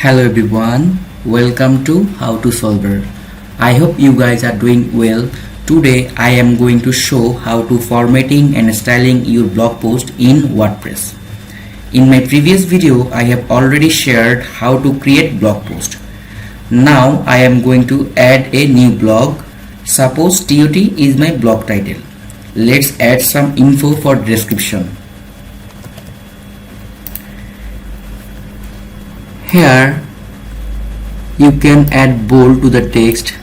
Hello everyone, welcome to How to Solver. I hope you guys are doing well. Today I am going to show how to formatting and styling your blog post in WordPress. In my previous video I have already shared how to create blog post. Now I am going to add a new blog. Suppose TOT is my blog title. Let's add some info for description. Here you can add bold to the text.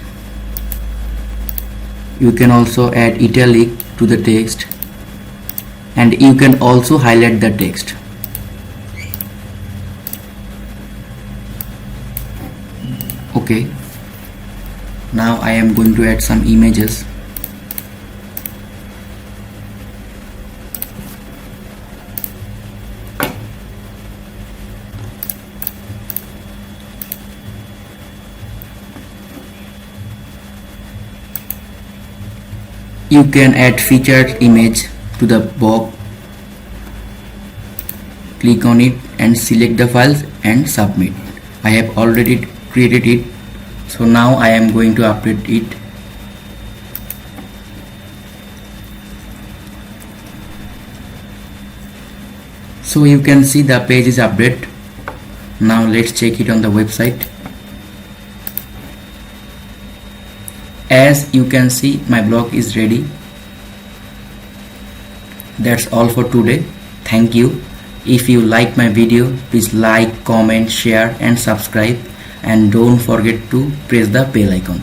You can also add italic to the text, and you can also highlight the text. Okay, now I am going to add some images. You can add featured image to the box. Click on it and select the files and submit. I have already created it, so now I am going to update it. So you can see the page is updated. Now let's check it on the website. As you can see, my blog is ready. That's all for today. Thank you. If you like my video, please like, comment, share and subscribe, and don't forget to press the bell icon.